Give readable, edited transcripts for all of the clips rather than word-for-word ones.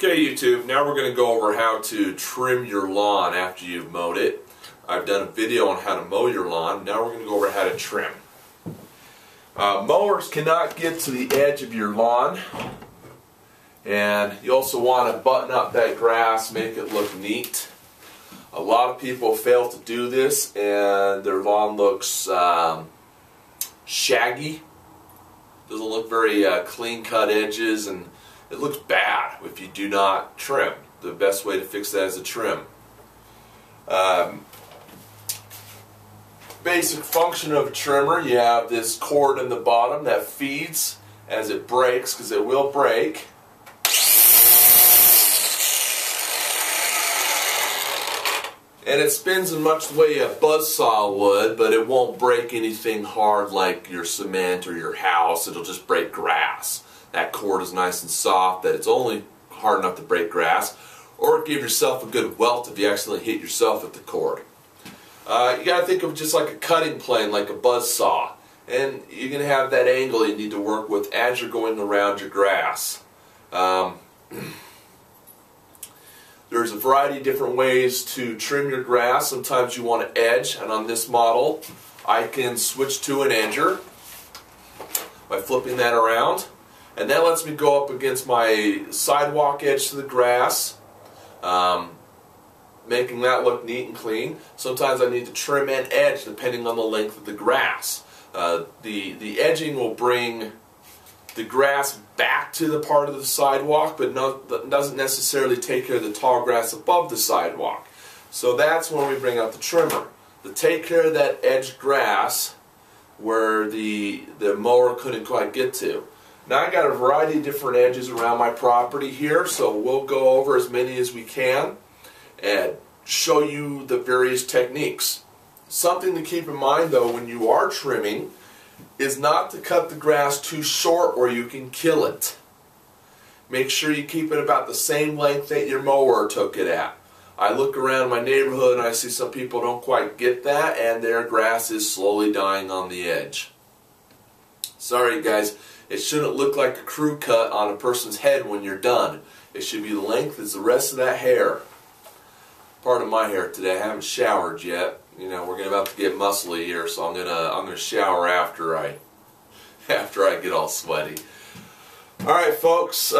Okay, YouTube, now we're going to go over how to trim your lawn after you've mowed it. I've done a video on how to mow your lawn. Now we're going to go over how to trim. Mowers cannot get to the edge of your lawn, and you also want to button up that grass, make it look neat. A lot of people fail to do this and their lawn looks shaggy. Doesn't look very clean cut edges, and it looks bad if you do not trim. The best way to fix that is to trim. Basic function of a trimmer: you have this cord in the bottom that feeds as it breaks, because it will break. And it spins in much the way a buzzsaw would, but it won't break anything hard like your cement or your house. It'll just break grass. That cord is nice and soft that it's only hard enough to break grass, or give yourself a good welt if you accidentally hit yourself with the cord. You got to think of it just like a cutting plane, like a buzzsaw. And you're going to have that angle you need to work with as you're going around your grass. There's a variety of different ways to trim your grass. Sometimes you want to edge, and on this model I can switch to an edger by flipping that around, and that lets me go up against my sidewalk edge to the grass, making that look neat and clean. Sometimes I need to trim and edge depending on the length of the grass. The edging will bring the grass back to the part of the sidewalk, but doesn't necessarily take care of the tall grass above the sidewalk. So that's when we bring out the trimmer to take care of that edged grass where the mower couldn't quite get to. Now I got a variety of different edges around my property here, so we'll go over as many as we can and show you the various techniques. Something to keep in mind though when you are trimming is not to cut the grass too short or you can kill it. Make sure you keep it about the same length that your mower took it at. I look around my neighborhood and I see some people don't quite get that, and their grass is slowly dying on the edge. Sorry guys, it shouldn't look like a crew cut on a person's head when you're done. It should be the length as the rest of that hair. Part of my hair today. I haven't showered yet. You know, we're about to get muscly here, so I'm gonna shower after I get all sweaty. All right, folks,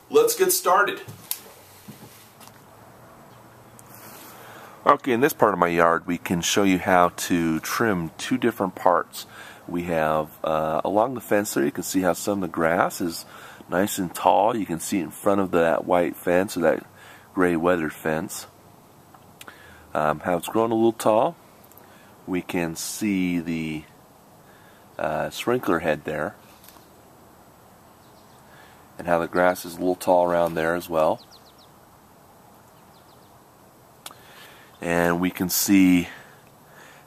let's get started. Okay, in this part of my yard, we can show you how to trim two different parts. We have along the fence there, you can see how some of the grass is nice and tall. You can see in front of that white fence or that gray weathered fence. How it's grown a little tall. We can see the sprinkler head there, and how the grass is a little tall around there as well. And we can see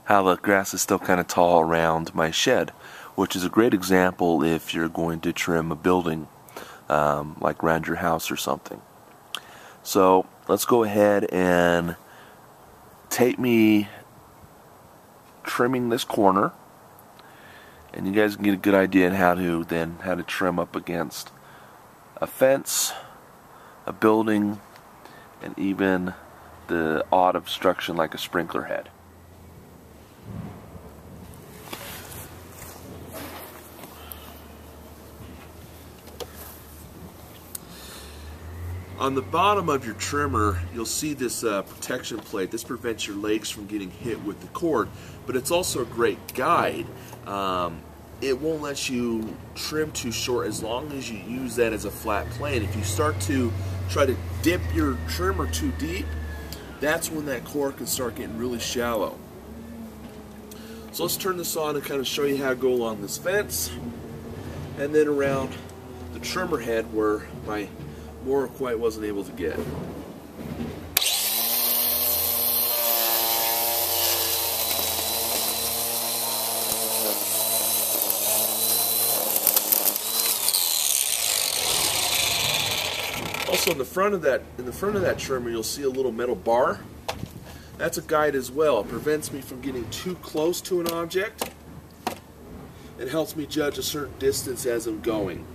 how the grass is still kind of tall around my shed, which is a great example if you're going to trim a building like around your house or something. So let's go ahead and tape me trimming this corner, and you guys can get a good idea on how to trim up against a fence, a building, and even the odd obstruction like a sprinkler head. On the bottom of your trimmer, you'll see this protection plate. This prevents your legs from getting hit with the cord, but it's also a great guide. It won't let you trim too short as long as you use that as a flat plane. If you start to try to dip your trimmer too deep, that's when that cord can start getting really shallow. So let's turn this on and kind of show you how to go along this fence, and then around the trimmer head where my mower quite wasn't able to get. Also in the front of that trimmer, you'll see a little metal bar. That's a guide as well. It prevents me from getting too close to an object. It helps me judge a certain distance as I'm going.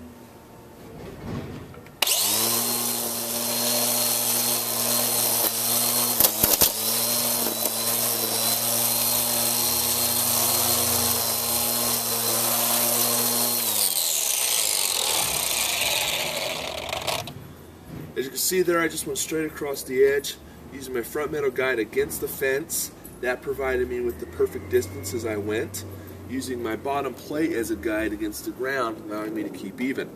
see there, I just went straight across the edge using my front metal guide against the fence. That provided me with the perfect distance as I went. Using my bottom plate as a guide against the ground, allowing me to keep even.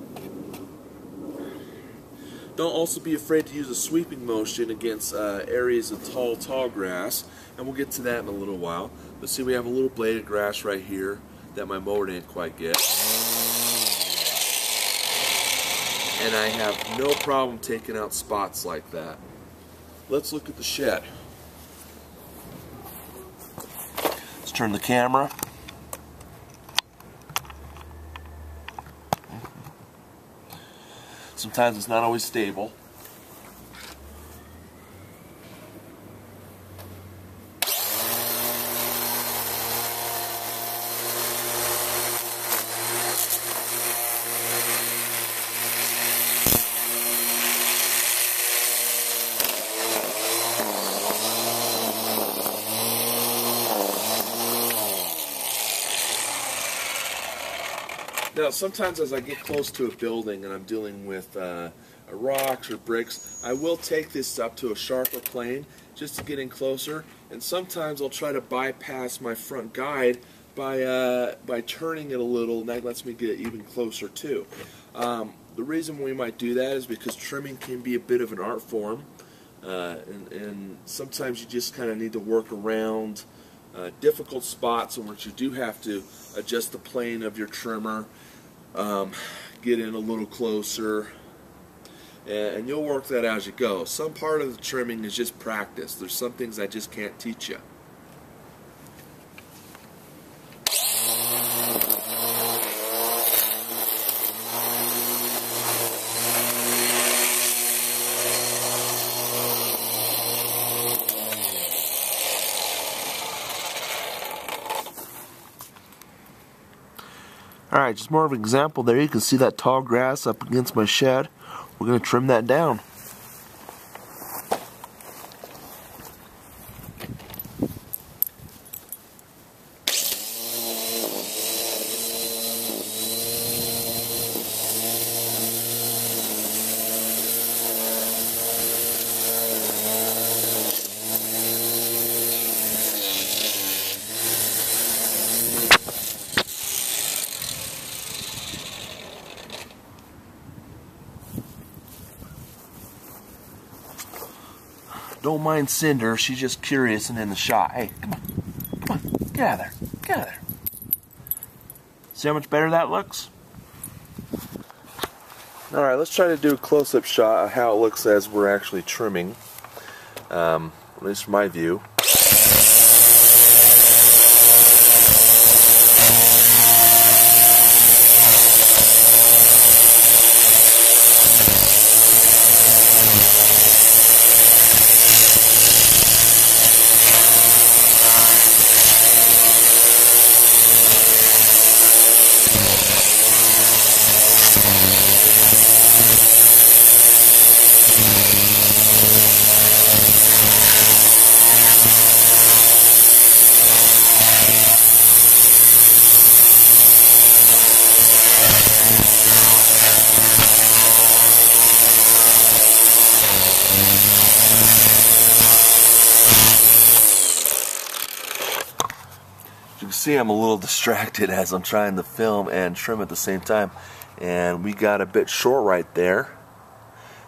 Don't also be afraid to use a sweeping motion against areas of tall grass, and we'll get to that in a little while. But see, we have a little blade of grass right here that my mower didn't quite get. And I have no problem taking out spots like that. Let's look at the shed. Let's turn the camera. Sometimes it's not always stable. Now, sometimes as I get close to a building and I'm dealing with rocks or bricks, I will take this up to a sharper plane just to get in closer, and sometimes I'll try to bypass my front guide by turning it a little, and that lets me get even closer too. The reason we might do that is because trimming can be a bit of an art form, and sometimes you just kind of need to work around difficult spots in which you do have to adjust the plane of your trimmer, get in a little closer, and you'll work that as you go. Some part of the trimming is just practice. There's some things I just can't teach you. Alright, just more of an example there. You can see that tall grass up against my shed. We're going to trim that down. Don't mind Cinder, she's just curious and in the shot. Hey, come on, get out of there, get out of there. See how much better that looks? Alright, let's try to do a close-up shot of how it looks as we're actually trimming. At least from my view. You can see I'm a little distracted as I'm trying to film and trim at the same time, and we got a bit short right there.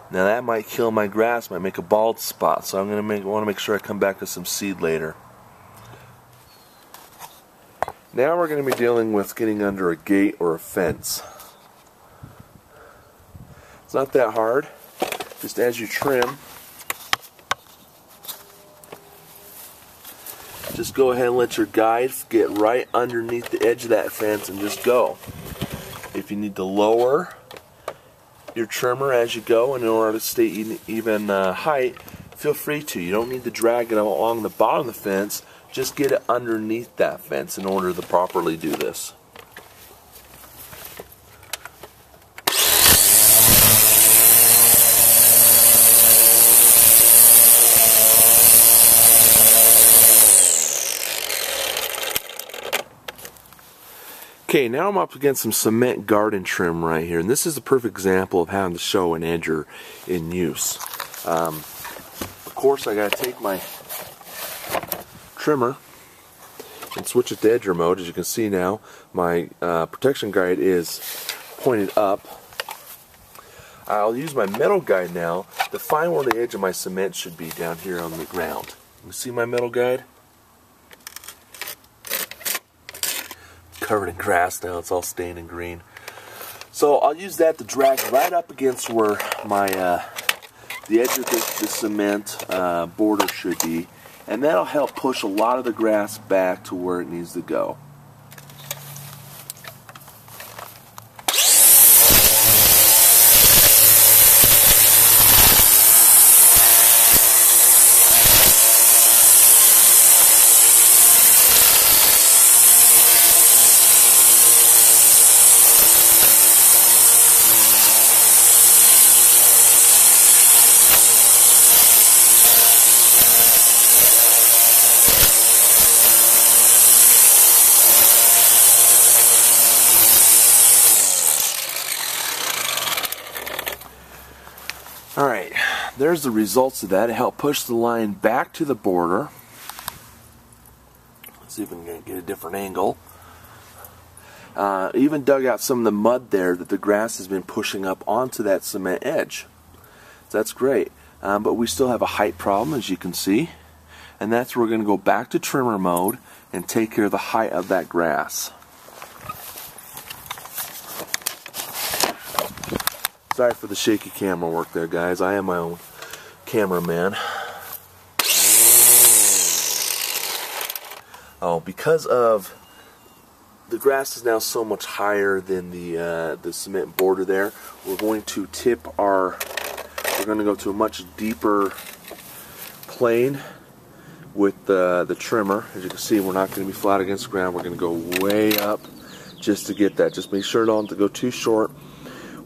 Now that might kill my grass, might make a bald spot, so I'm going to want to make sure I come back with some seed later. Now we're going to be dealing with getting under a gate or a fence. It's not that hard. Just as you trim, just go ahead and let your guide get right underneath the edge of that fence and just go. If you need to lower your trimmer as you go in order to stay even height, feel free to. You don't need to drag it along the bottom of the fence. Just get it underneath that fence in order to properly do this. Okay, now I'm up against some cement garden trim right here, and this is a perfect example of how to show an edger in use. Of course, I got to take my trimmer and switch it to edger mode. As you can see now, my protection guide is pointed up. I'll use my metal guide now to find where the edge of my cement should be down here on the ground. You see my metal guide? Covered in grass now, it's all stained in green. So I'll use that to drag right up against where my the edge of the cement border should be, and that'll help push a lot of the grass back to where it needs to go. Alright, there's the results of that. It helped push the line back to the border. Let's see if we can get a different angle. Even dug out some of the mud there that the grass has been pushing up onto that cement edge. So that's great. But we still have a height problem, as you can see. And that's where we're going to go back to trimmer mode and take care of the height of that grass. Sorry for the shaky camera work there, guys. I am my own cameraman. Oh, because of the grass is now so much higher than the cement border there, we're going to we're going to go to a much deeper plane with the trimmer. As you can see, we're not going to be flat against the ground. We're going to go way up just to get that. Just make sure not to go too short,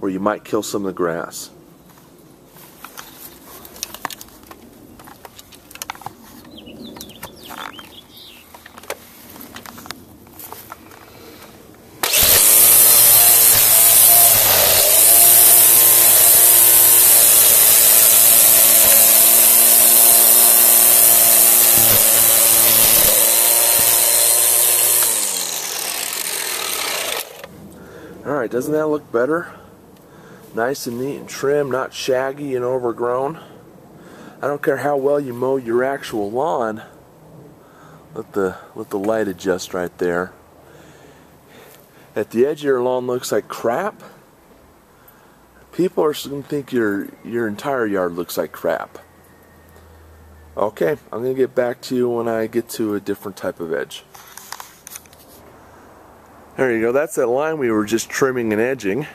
or you might kill some of the grass. Alright, doesn't that look better? Nice and neat and trim, not shaggy and overgrown. I don't care how well you mow your actual lawn. Let the light adjust right there. At the edge of your lawn looks like crap. People are going to think your entire yard looks like crap. Okay, I'm going to get back to you when I get to a different type of edge. There you go, that's that line we were just trimming and edging.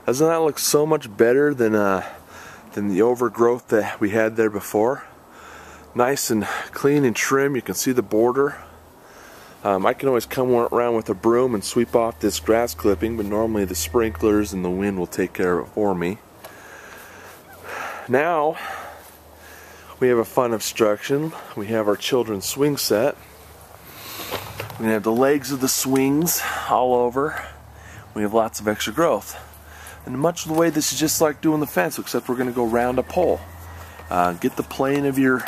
Doesn't that look so much better than the overgrowth that we had there before? Nice and clean and trim. You can see the border. I can always come around with a broom and sweep off this grass clipping, but normally the sprinklers and the wind will take care of it for me. Now we have a fun obstruction. We have our children's swing set. We have the legs of the swings all over. We have lots of extra growth. And much of the way this is just like doing the fence, except we're going to go round a pole. Get the plane of your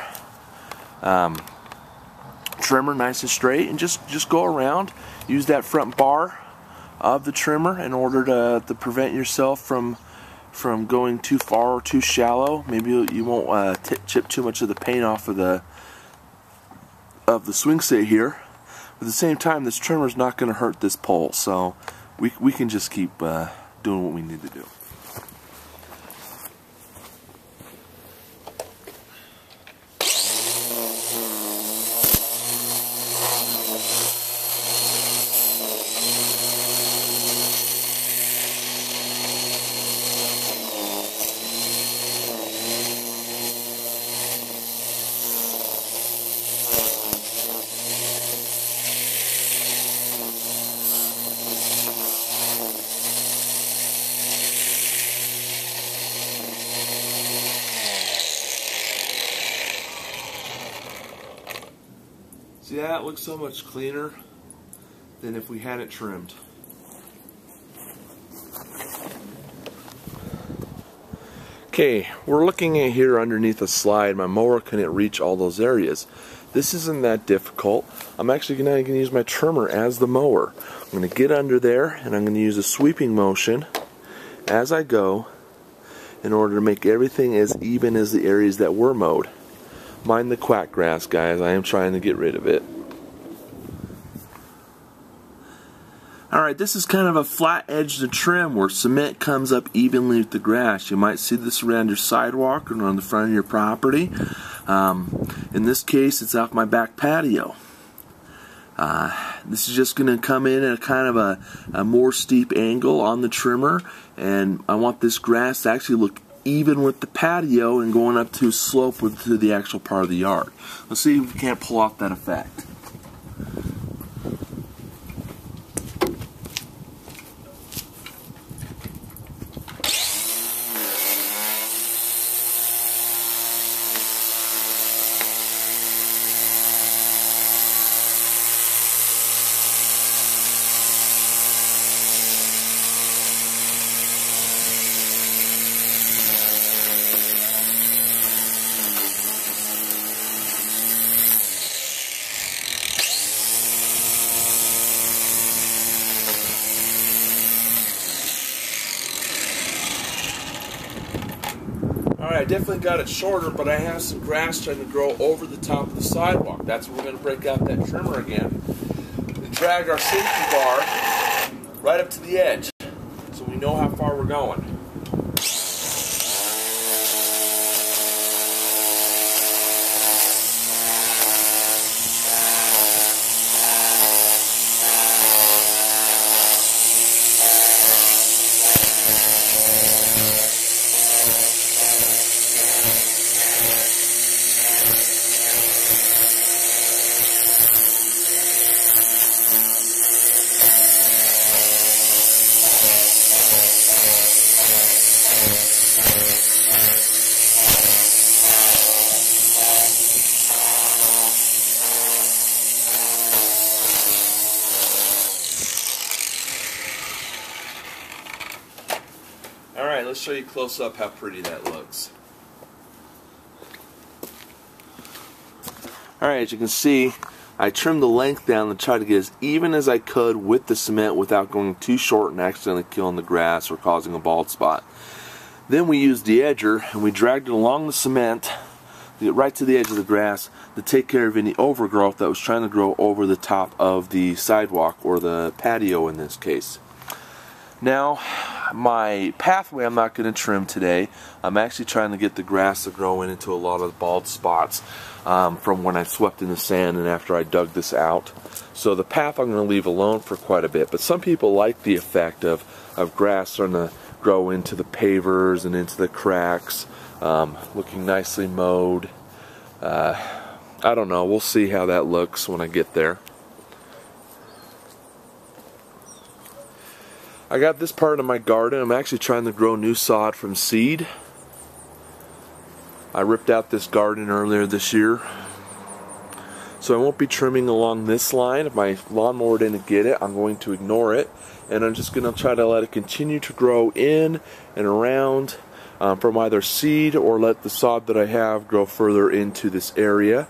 trimmer nice and straight, and just go around. Use that front bar of the trimmer in order to prevent yourself from going too far or too shallow. Maybe you won't chip too much of the paint off of the swing set here. At the same time, this trimmer is not going to hurt this pole, so we can just keep doing what we need to do. See, that looks so much cleaner than if we had it trimmed. Okay, we're looking at here underneath a slide. My mower couldn't reach all those areas. This isn't that difficult. I'm actually going to use my trimmer as the mower. I'm going to get under there and I'm going to use a sweeping motion as I go in order to make everything as even as the areas that were mowed. Mind the quack grass, guys. I am trying to get rid of it. Alright, this is kind of a flat edge to trim where cement comes up evenly with the grass. You might see this around your sidewalk or on the front of your property. In this case, it's off my back patio. This is just going to come in at a kind of a more steep angle on the trimmer, and I want this grass to actually look even with the patio and going up to a slope to the actual part of the yard. Let's see if we can't pull off that effect. Alright, I definitely got it shorter, but I have some grass trying to grow over the top of the sidewalk. That's where we're going to break out that trimmer again and drag our safety bar right up to the edge so we know how far we're going. Alright, let's show you close up how pretty that looks. Alright, as you can see, I trimmed the length down to try to get as even as I could with the cement without going too short and accidentally killing the grass or causing a bald spot. Then we used the edger and we dragged it along the cement to get right to the edge of the grass to take care of any overgrowth that was trying to grow over the top of the sidewalk or the patio in this case. Now, my pathway I'm not going to trim today. I'm actually trying to get the grass to grow into a lot of the bald spots from when I swept in the sand and after I dug this out. So the path I'm going to leave alone for quite a bit. But some people like the effect of grass starting to grow into the pavers and into the cracks, looking nicely mowed. I don't know. We'll see how that looks when I get there. I got this part of my garden. I'm actually trying to grow new sod from seed. I ripped out this garden earlier this year. So I won't be trimming along this line. If my lawnmower didn't get it, I'm going to ignore it. And I'm just going to try to let it continue to grow in and around from either seed or let the sod that I have grow further into this area.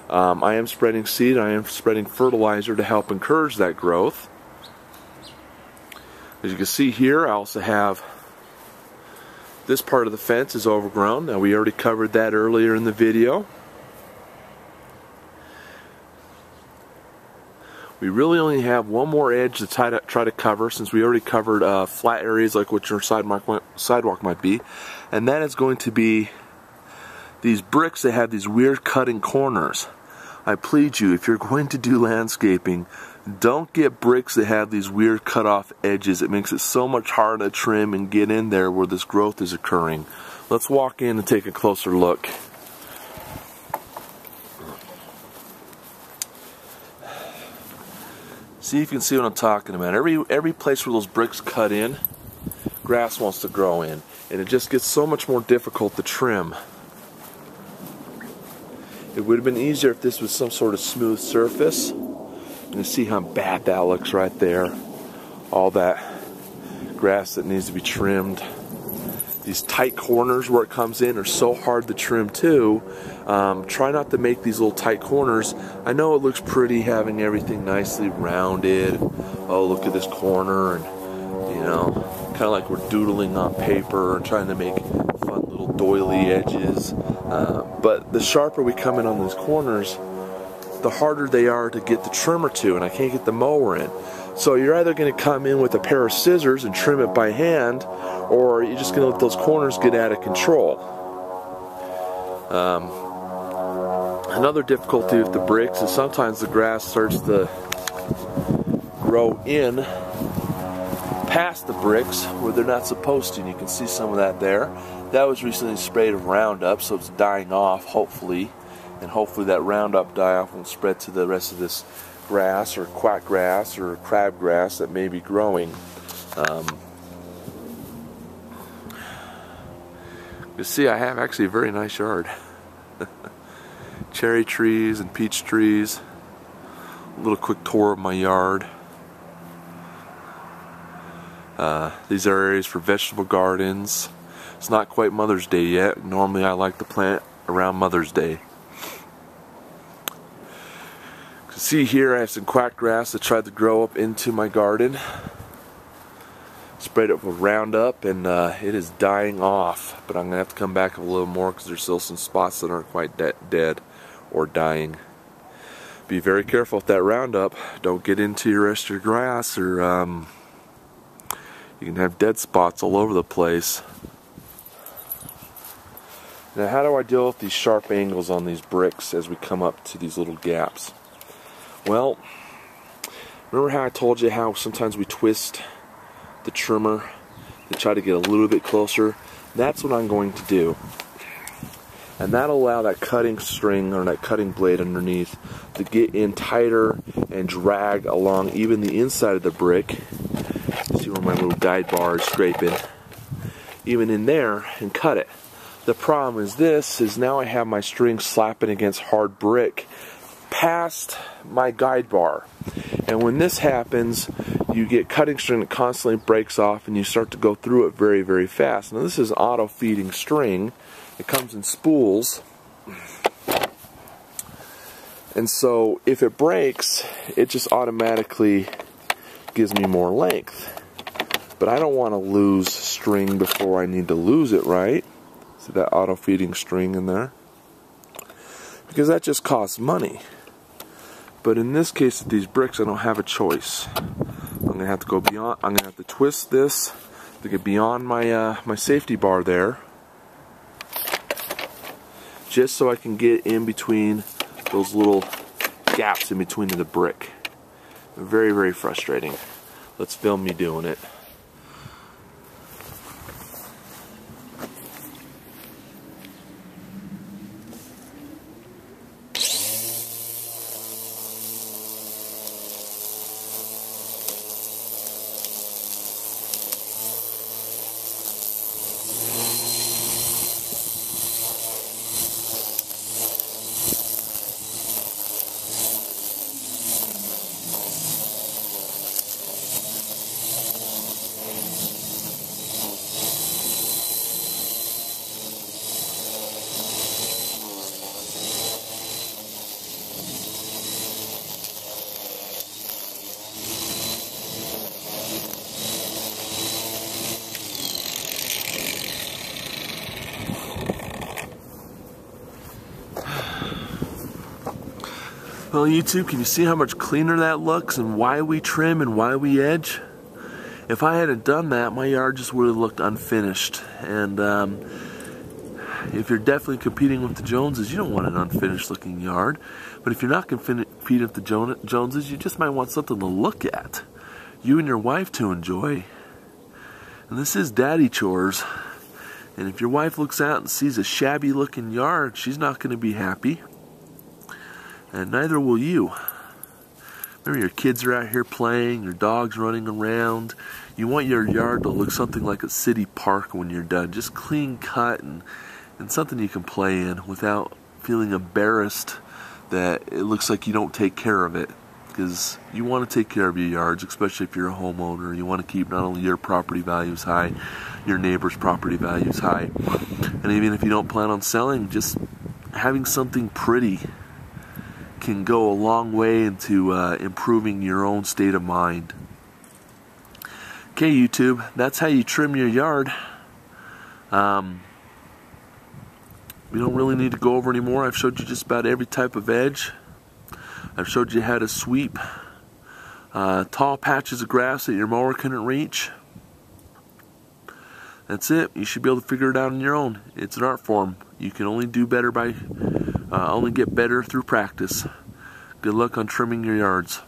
I am spreading seed. I am spreading fertilizer to help encourage that growth. As you can see here, I also have this part of the fence is overgrown. Now, we already covered that earlier in the video. We really only have one more edge to try to cover, since we already covered flat areas like what your sidewalk might be, and that is going to be these bricks that have these weird cutting corners. I plead you, if you're going to do landscaping, don't get bricks that have these weird cut-off edges. It makes it so much harder to trim and get in there where this growth is occurring. Let's walk in and take a closer look. See if you can see what I'm talking about. Every place where those bricks cut in, grass wants to grow in. And it just gets so much more difficult to trim. It would have been easier if this was some sort of smooth surface. You see how bad that looks right there. All that grass that needs to be trimmed. these tight corners where it comes in are so hard to trim too. Try not to make these little tight corners. I know it looks pretty having everything nicely rounded. Oh, look at this corner, and you know, kind of like we're doodling on paper and trying to make fun little doily edges. But the sharper we come in on these corners, the harder they are to get the trimmer to, and I can't get the mower in. So you're either going to come in with a pair of scissors and trim it by hand, or you're just going to let those corners get out of control. Another difficulty with the bricks is sometimes the grass starts to grow in past the bricks where they're not supposed to, and you can see some of that there. That was recently sprayed with Roundup, so it's dying off, hopefully, and hopefully that Roundup die-off won't spread to the rest of this grass or quack grass or crabgrass that may be growing. You see, I have actually a very nice yard. Cherry trees and peach trees. A little quick tour of my yard. These are areas for vegetable gardens. It's not quite Mother's Day yet. Normally I like to plant around Mother's Day. See here, I have some quack grass that tried to grow up into my garden. Sprayed it with Roundup, and it is dying off. But I'm going to have to come back a little more because there's still some spots that aren't quite dead or dying. Be very careful with that Roundup. Don't get into your rest of your grass, or you can have dead spots all over the place. Now, how do I deal with these sharp angles on these bricks as we come up to these little gaps? Well, remember how I told you how sometimes we twist the trimmer to try to get a little bit closer? That's what I'm going to do. And that'll allow that cutting string or that cutting blade underneath to get in tighter and drag along even the inside of the brick. See where my little guide bar is scraping. Even in there, and cut it. The problem is this, is now I have my string slapping against hard brick past my guide bar, and when this happens you get cutting string that constantly breaks off and you start to go through it very, very fast. Now this is auto feeding string. It comes in spools, and so if it breaks it just automatically gives me more length, but I don't want to lose string before I need to lose it, right? See that auto feeding string in there? Because that just costs money. But in this case with these bricks I don't have a choice. I'm going to have to go beyond, I'm going to have to twist this to get beyond my my safety bar there, just so I can get in between those little gaps in between the brick. Very, very frustrating. Let's film me doing it. Well, YouTube, can you see how much cleaner that looks and why we trim and why we edge? If I hadn't done that, my yard just would have looked unfinished. And if you're definitely competing with the Joneses, you don't want an unfinished looking yard. But if you're not competing with the Joneses, you just might want something to look at. You and your wife to enjoy. And this is Daddy Chores. And if your wife looks out and sees a shabby looking yard, she's not going to be happy. And neither will you. Remember, your kids are out here playing, your dog's running around. You want your yard to look something like a city park when you're done. Just clean cut and something you can play in without feeling embarrassed that it looks like you don't take care of it. because you want to take care of your yards, especially if you're a homeowner. You want to keep not only your property values high, your neighbor's property values high. And even if you don't plan on selling, just having something pretty can go a long way into improving your own state of mind. Okay, YouTube, that's how you trim your yard. We don't really need to go over anymore. I've showed you just about every type of edge. I've showed you how to sweep tall patches of grass that your mower couldn't reach. That's it. You should be able to figure it out on your own. It's an art form. You can only do better by, only get better through practice. Good luck on trimming your yards.